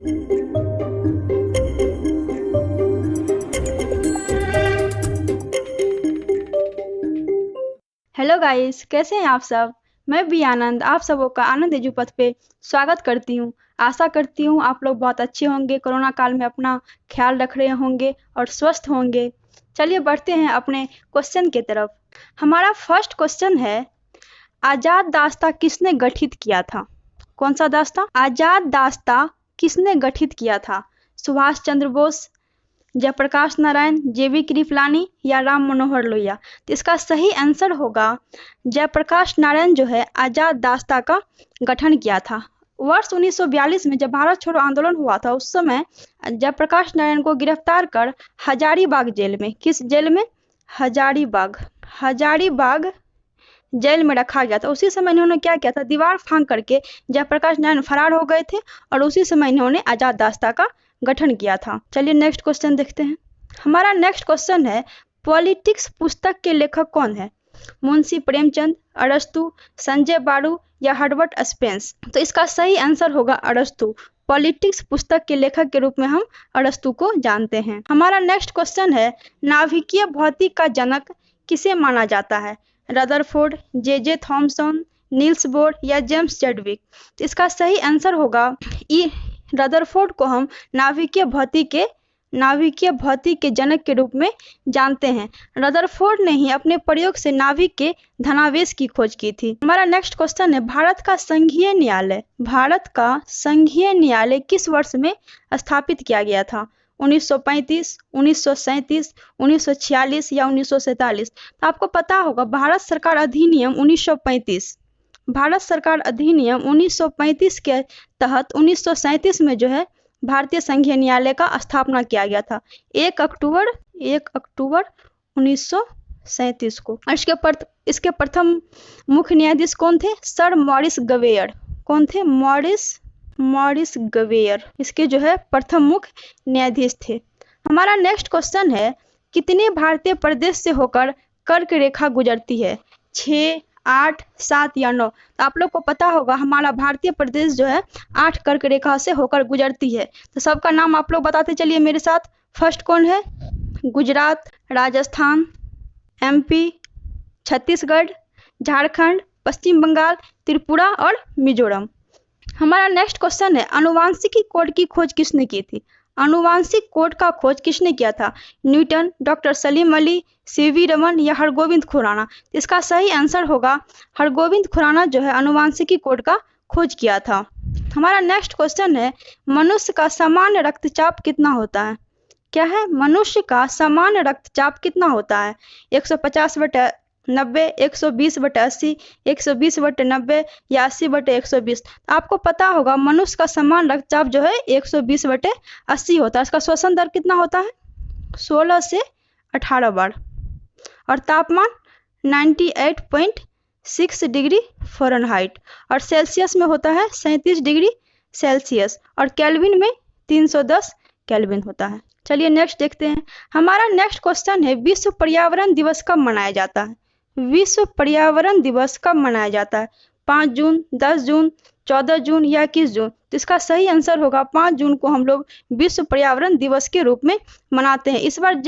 Hello guys, कैसे हैं आप सब। मैं भी आनंद आप सबों का आनंद एजुपथ पे स्वागत करती हूँ। आशा करती हूँ आप लोग बहुत अच्छे होंगे, कोरोना काल में अपना ख्याल रख रहे होंगे और स्वस्थ होंगे। चलिए बढ़ते हैं अपने क्वेश्चन की तरफ। हमारा फर्स्ट क्वेश्चन है, आजाद दास्ता किसने गठित किया था। कौन सा दास्ता? आजाद दास्ता किसने गठित किया था? सुभाष चंद्र बोस, जयप्रकाश नारायण, जेबी कृपलानी या राम मनोहर लोहिया। तो इसका सही आंसर होगा जयप्रकाश नारायण जो है आजाद दास्ता का गठन किया था। वर्ष 1942 में जब भारत छोड़ो आंदोलन हुआ था उस समय जयप्रकाश नारायण को गिरफ्तार कर हजारीबाग जेल में, किस जेल में? हजारीबाग जेल में रखा गया था। उसी समय इन्होंने क्या किया था, दीवार फांक करके जयप्रकाश नारायण फरार हो गए थे और उसी समय इन्होंने आजाद दास्ता का गठन किया था। चलिए नेक्स्ट क्वेश्चन देखते हैं। हमारा नेक्स्ट क्वेश्चन है, पॉलिटिक्स पुस्तक के लेखक कौन है? मुंशी प्रेमचंद, अरस्तु, संजय बारू या हर्बर्ट स्पेंस। तो इसका सही आंसर होगा अरस्तु। पॉलिटिक्स पुस्तक के लेखक के रूप में हम अरस्तु को जानते हैं। हमारा नेक्स्ट क्वेश्चन है, नाभिकीय भौतिकी का जनक किसे माना जाता है? Rutherford, J Thomson, Niels Bohr या जेम्स चैडविक। तो इसका सही आंसर होगा ई। रदरफोर्ड को हम नाभिकीय भौतिकी के जनक के रूप में जानते हैं। रदरफोर्ड ने ही अपने प्रयोग से नाभिक के धनावेश की खोज की थी। हमारा नेक्स्ट क्वेश्चन है, भारत का संघीय न्यायालय किस वर्ष में स्थापित किया गया था? 1935, 1937, 1946 या 1947। तो आपको पता होगा भारत सरकार अधिनियम 1935 के तहत 1937 में जो है भारतीय संघीय न्यायालय का स्थापना किया गया था 1 अक्टूबर 1937 को। इसके प्रथम मुख्य न्यायाधीश कौन थे? Sir Maurice Gwyer. कौन थे? मॉरिस गवेयर इसके जो है प्रथम मुख्य न्यायाधीश थे। हमारा नेक्स्ट क्वेश्चन है, कितने भारतीय प्रदेश से होकर कर्क रेखा गुजरती है? 6, 8, 7 या 9। तो आप लोग को पता होगा हमारा भारतीय प्रदेश जो है 8 कर्क रेखा से होकर गुजरती है। तो सबका नाम आप लोग बताते चलिए मेरे साथ। फर्स्ट कौन है? गुजरात, राजस्थान, MP, छत्तीसगढ़, झारखंड, पश्चिम बंगाल, त्रिपुरा और मिजोरम। हमारा नेक्स्ट क्वेश्चन है, आनुवांशिकी कोड की खोज किसने की थी? आनुवांशिक कोड का खोज किसने किया था? Newton, doctor Salim Ali, CV Raman या हरगोविंद खुराना। इसका सही आंसर होगा हरगोविंद खुराना जो है आनुवांशिकी कोड का खोज किया था। हमारा नेक्स्ट क्वेश्चन है, मनुष्य का सामान्य रक्तचाप कितना होता है? क्या है? मनुष्य का सामान्य रक्तचाप कितना होता है? 150/90, 120/80, 120/90 या 80/120। आपको पता होगा मनुष्य का सामान्य रक्तचाप जो है 120/80 होता है। इसका श्वसन दर कितना होता है? 16 से 18 बार। और तापमान 98.6 डिग्री फ़ारेनहाइट और सेल्सियस में होता है 37 डिग्री सेल्सियस और केल्विन में 310 केल्विन होता है। चलिए नेक्स्ट देखते हैं। हमारा नेक्स्ट क्वेश्चन है, विश्व पर्यावरण दिवस कब मनाया जाता है? विश्व पर्यावरण दिवस कब मनाया जाता है? 5 जून, 10 जून, 14 जून या 21 जून। तो इसका सही आंसर होगा 5 जून को हम लोग विश्व पर्यावरण दिवस के रूप में मनाते हैं। इस बार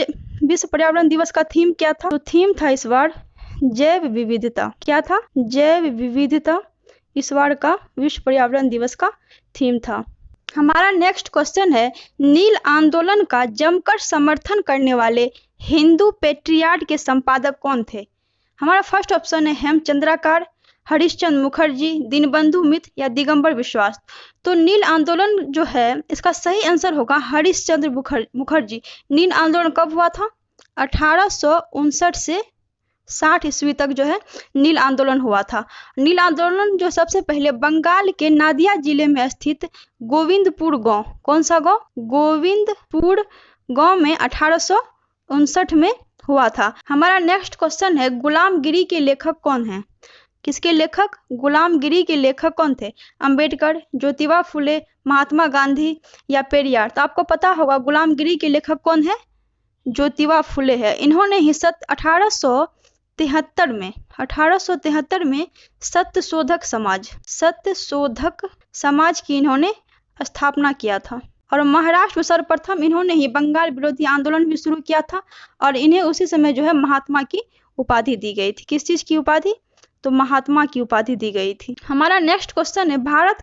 विश्व पर्यावरण दिवस का थीम क्या था? तो थीम था इस बार जैव विविधता। क्या था? जैव विविधता इस बार का विश्व पर्यावरण दिवस का थीम था। हमारा नेक्स्ट क्वेश्चन है, नील आंदोलन का जमकर समर्थन करने वाले हिंदू पेट्रियार्ड के संपादक कौन थे? हमारा फर्स्ट ऑप्शन है हेमचंद्राकार, हरिश्चंद्र मुखर्जी, दीनबंधु मित्र या दिगंबर विश्वास। तो नील आंदोलन जो है इसका सही आंसर होगा हरिश्चंद्र मुखर्जी। नील आंदोलन कब हुआ था? 1859 से 60 ईस्वी तक जो है नील आंदोलन हुआ था। नील आंदोलन जो सबसे पहले बंगाल के नादिया जिले में स्थित गोविंदपुर गांव, कौन सा गांव? गोविंदपुर गांव में 1859 में हुआ था। हमारा नेक्स्ट क्वेश्चन है, गुलामगिरी के लेखक कौन है? किसके लेखक? गुलामगिरी के लेखक कौन थे? अंबेडकर, ज्योतिबा फुले, महात्मा गांधी या पेरियार। तो आपको पता होगा गुलामगिरी के लेखक कौन है? ज्योतिबा फुले है। इन्होंने ही 1873 में सत्यशोधक समाज की इन्होंने स्थापना किया था। और महाराष्ट्र में सर्वप्रथम इन्होंने ही बंगाल विरोधी आंदोलन भी शुरू किया था और इन्हें उसी समय जो है महात्मा की उपाधि दी गई थी। किस चीज की उपाधि? तो महात्मा की उपाधि दी गई थी। हमारा नेक्स्ट क्वेश्चन है भारत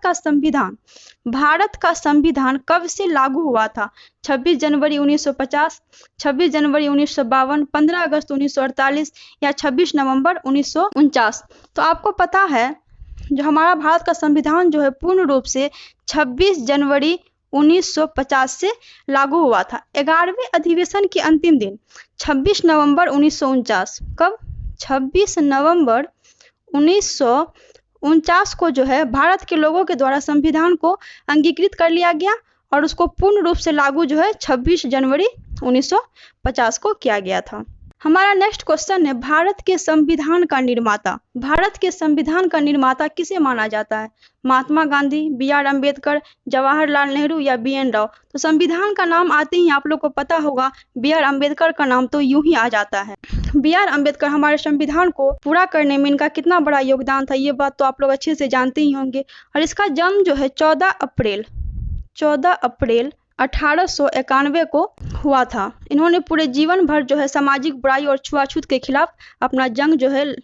का संविधान कब से लागू हुआ था? 26 जनवरी 1950, 26 जनवरी 1952, 15 अगस्त 1948 या 26 नवंबर 1949? तो आपको पता है जो हमारा भारत का संविधान जो है पूर्ण रूप से 26 जनवरी 1950 से लागू हुआ था। 11वें अधिवेशन के अंतिम दिन 26 नवंबर 1949। कब? 26 नवंबर 1949 को जो है भारत के लोगों के द्वारा संविधान को अंगीकृत कर लिया गया और उसको पूर्ण रूप से लागू जो है 26 जनवरी 1950 को किया गया था। हमारा नेक्स्ट क्वेश्चन है भारत के संविधान का निर्माता किसे माना जाता है? महात्मा गांधी, बी.आर. अम्बेडकर, जवाहरलाल नेहरू या बी.एन. राव? तो संविधान का नाम आते ही आप लोग को पता होगा बी.आर. अम्बेडकर का नाम तो यूं ही आ जाता है। बी.आर. अम्बेडकर हमारे संविधान को पूरा करने में इनका कितना बड़ा योगदान था ये बात तो आप लोग अच्छे से जानते ही होंगे। और इसका जन्म जो है 14 अप्रैल 1891 को हुआ था। इन्होंने पूरे जीवन भर जो है सामाजिक बुराई और छुआछूत के खिलाफ अपना जंग जो है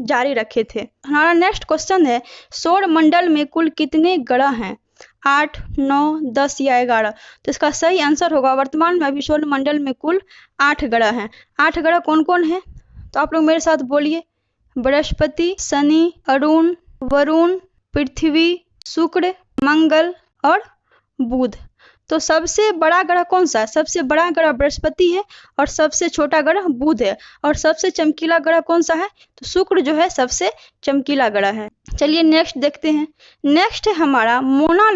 जारी रखे थे। हमारा नेक्स्ट क्वेश्चन है सौर मंडल में कुल कितने ग्रह हैं? 8, 9, 10 या 11? तो इसका सही आंसर होगा वर्तमान में अभी सौर मंडल में कुल 8 ग्रह हैं। 8 ग्रह कौन कौन है? तो आप लोग मेरे साथ बोलिए। बृहस्पति, शनि, अरुण, वरुण, पृथ्वी, शुक्र, मंगल और बुध। तो सबसे बड़ा ग्रह कौन सा है? सबसे बड़ा ग्रह बृहस्पति है और सबसे छोटा ग्रह बुध है। और सबसे चमकीला ग्रह कौन सा है? तो शुक्र जो है सबसे चमकीला ग्रह है। चलिए नेक्स्ट देखते हैं। नेक्स्ट है हमारा मोना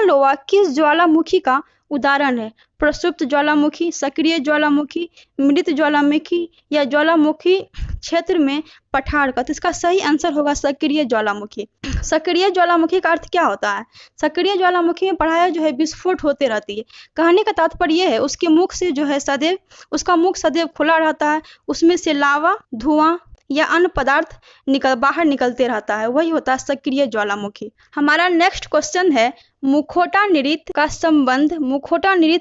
लोआ किस ज्वालामुखी का उदाहरण है? प्रसुप्त ज्वालामुखी, सक्रिय ज्वालामुखी, मृत ज्वालामुखी या ज्वालामुखी क्षेत्र में पठार का? तो इसका सही आंसर होगा सक्रिय ज्वालामुखी। सक्रिय ज्वालामुखी का अर्थ क्या होता है? सक्रिय ज्वालामुखी में पढ़ाया जो है विस्फोट होते रहती है। कहने का तात्पर्य यह है उसके मुख से जो है उसका मुख सदैव खुला रहता है, उसमें से लावा, धुआं या अन्य पदार्थ बाहर निकलते रहता है, वही होता है सक्रिय ज्वालामुखी। हमारा नेक्स्ट क्वेश्चन है मुखौटा नृत्य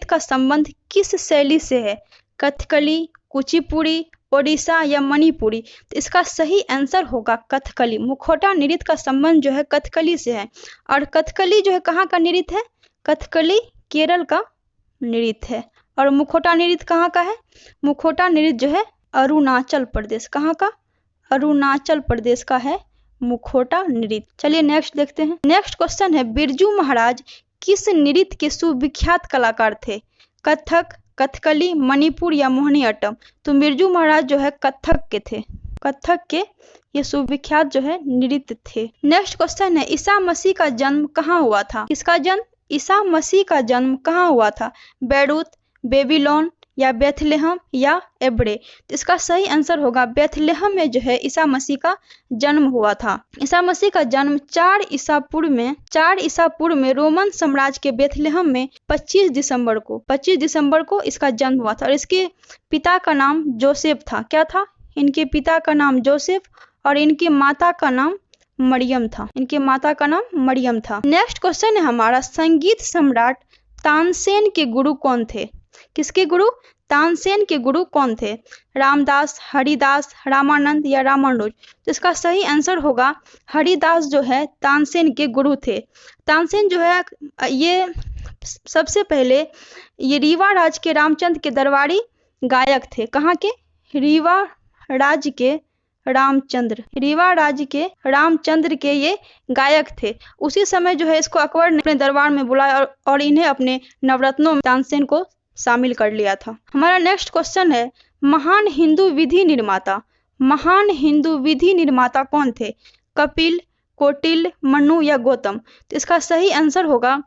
का संबंध किस शैली से है? कथकली, कुचिपुड़ी, ओडिशा या मणिपुरी? तो इसका सही आंसर होगा कथकली। मुखौटा नृत्य का संबंध जो है कथकली से है। और कथकली जो है कहाँ का नृत्य है? कथकली केरल का नृत्य है। और मुखौटा नृत्य कहाँ का है? मुखौटा नृत्य जो है अरुणाचल प्रदेश। कहाँ का? अरुणाचल प्रदेश का है मुखौटा नृत्य। चलिए नेक्स्ट देखते हैं। नेक्स्ट क्वेश्चन है बिरजू महाराज किस नृत्य के सुविख्यात कलाकार थे? कथक, कथकली, मणिपुर या मोहिनीअट्टम? तो बिरजू महाराज जो है कथक के थे। कथक के ये सुविख्यात जो है नृत्य थे। नेक्स्ट क्वेश्चन है ईसा मसीह का जन्म कहाँ हुआ था? किसका जन्म? ईसा मसीह का जन्म कहाँ हुआ था? बैरूत, बेबीलोन या बेथलेहम या एब्रे? तो इसका सही आंसर होगा बेथलेहम में जो है ईसा मसीह का जन्म हुआ था। ईसा मसीह का जन्म 4 ईसा पूर्व में रोमन साम्राज्य के बेथलेहम में 25 दिसंबर को इसका जन्म हुआ था। और इसके पिता का नाम जोसेफ था। क्या था? इनके पिता का नाम जोसेफ और इनकी माता का नाम मरियम था। नेक्स्ट क्वेश्चन है हमारा संगीत सम्राट तानसेन के गुरु कौन थे? किसके गुरु? तानसेन के गुरु कौन थे? रामदास, हरिदास, रामानंद या रामानुज? तो इसका सही आंसर होगा हरिदास जो है तानसेन के गुरु थे। तानसेन जो है ये सबसे पहले ये रीवा राज्य के रामचंद्र के दरबारी गायक थे। कहाँ के? रीवा राज्य रामचंद्र के ये गायक थे। उसी समय जो है इसको अकबर ने अपने दरबार में बुलाया और इन्हें अपने नवरत्नों में तानसेन को शामिल कर लिया था। हमारा नेक्स्ट क्वेश्चन है महान हिंदू विधि निर्माता कौन थे? कपिल, कौटिल्य, मनु या गौतम? तो इसका सही आंसर होगा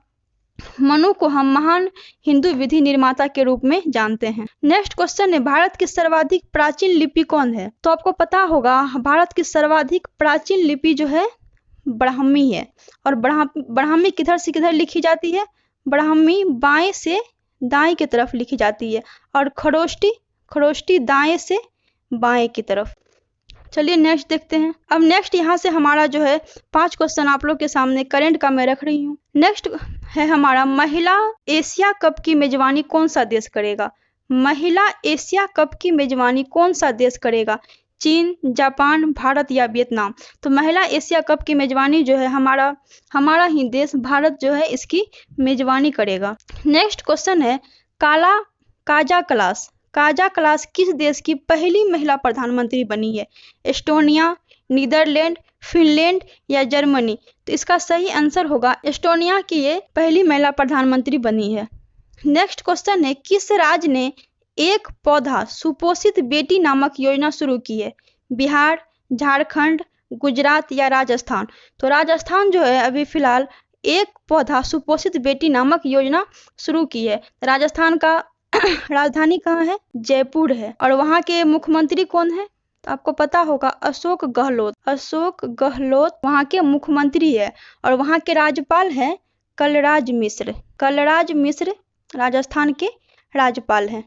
मनु को हम महान हिंदू विधि निर्माता के रूप में जानते हैं। नेक्स्ट क्वेश्चन है भारत की सर्वाधिक प्राचीन लिपि कौन है? तो आपको पता होगा भारत की सर्वाधिक प्राचीन लिपि जो है ब्राह्मी है। और ब्राह्मी किधर से किधर लिखी जाती है? ब्राह्मी बाएं से दाएं की तरफ लिखी जाती है और खरोष्टी दाएं से बाएं की तरफ। चलिए नेक्स्ट देखते हैं। अब नेक्स्ट यहाँ से हमारा जो है 5 क्वेश्चन आप लोग के सामने करंट का मैं रख रही हूँ। नेक्स्ट है हमारा, महिला एशिया कप की मेजबानी कौन सा देश करेगा? महिला एशिया कप की मेजबानी कौन सा देश करेगा? चीन, जापान, भारत या वियतनाम? तो महिला एशिया कप की मेजबानी जो है हमारा ही देश भारत जो है इसकी मेजबानी करेगा। नेक्स्ट क्वेश्चन है, काजा क्लास किस देश की पहली महिला प्रधानमंत्री बनी है? एस्टोनिया, नीदरलैंड, फिनलैंड या जर्मनी? तो इसका सही आंसर होगा एस्टोनिया की ये पहली महिला प्रधानमंत्री बनी है। नेक्स्ट क्वेश्चन है, किस राज्य ने एक पौधा सुपोषित बेटी नामक योजना शुरू की है? बिहार, झारखंड, गुजरात या राजस्थान? तो राजस्थान जो है अभी फिलहाल एक पौधा सुपोषित बेटी नामक योजना शुरू की है। राजस्थान का राजधानी कहाँ है? जयपुर है। और वहाँ के मुख्यमंत्री कौन है? तो आपको पता होगा अशोक गहलोत वहाँ के मुख्यमंत्री है। और वहाँ के राज्यपाल है कलराज मिश्र राजस्थान के राज्यपाल हैं।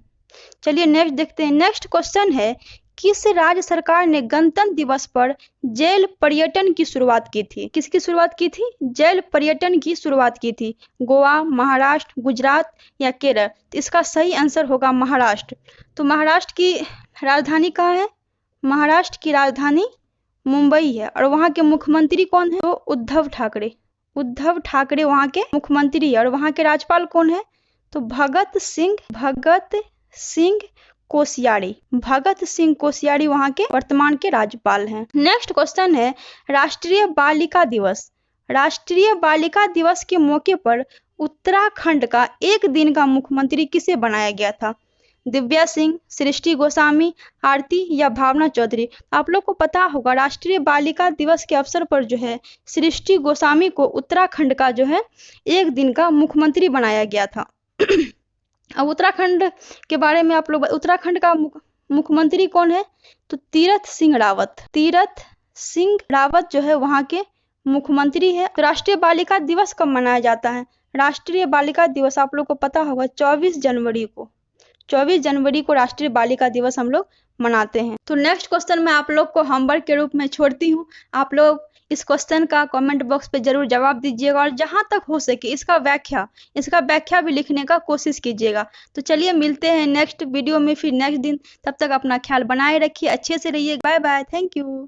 चलिए नेक्स्ट देखते हैं। नेक्स्ट क्वेश्चन है, किस राज्य सरकार ने गणतंत्र दिवस पर जेल पर्यटन की शुरुआत की थी? किसकी शुरुआत की थी? जेल पर्यटन की शुरुआत की थी। गोवा, महाराष्ट्र, गुजरात या केरल? तो इसका सही आंसर होगा महाराष्ट्र। तो महाराष्ट्र की राजधानी कहाँ है? महाराष्ट्र की राजधानी मुंबई है। और वहाँ के मुख्यमंत्री कौन है? तो उद्धव ठाकरे वहाँ के मुख्यमंत्री है। और वहाँ के राज्यपाल कौन है? तो भगत सिंह कोश्यारी वहाँ के वर्तमान के राज्यपाल हैं। नेक्स्ट क्वेश्चन है, राष्ट्रीय बालिका दिवस के मौके पर उत्तराखंड का एक दिन का मुख्यमंत्री किसे बनाया गया था? दिव्या सिंह, सृष्टि गोस्वामी, आरती या भावना चौधरी? आप लोग को पता होगा राष्ट्रीय बालिका दिवस के अवसर पर जो है सृष्टि गोस्वामी को उत्तराखंड का जो है एक दिन का मुख्यमंत्री बनाया गया था। अब उत्तराखंड के बारे में आप लोग, उत्तराखंड का मुख्यमंत्री कौन है? तो तीरथ सिंह रावत जो है वहाँ के मुख्यमंत्री है। तो राष्ट्रीय बालिका दिवस कब मनाया जाता है? राष्ट्रीय बालिका दिवस आप लोग को पता होगा 24 जनवरी को राष्ट्रीय बालिका दिवस हम लोग मनाते हैं। तो नेक्स्ट क्वेश्चन मैं आप लोग को होमवर्क के रूप में छोड़ती हूँ। आप लोग इस क्वेश्चन का कमेंट बॉक्स पे जरूर जवाब दीजिएगा और जहां तक हो सके इसका व्याख्या भी लिखने का कोशिश कीजिएगा। तो चलिए मिलते हैं नेक्स्ट वीडियो में फिर नेक्स्ट दिन। तब तक अपना ख्याल बनाए रखिए, अच्छे से रहिए। Bye bye, thank you.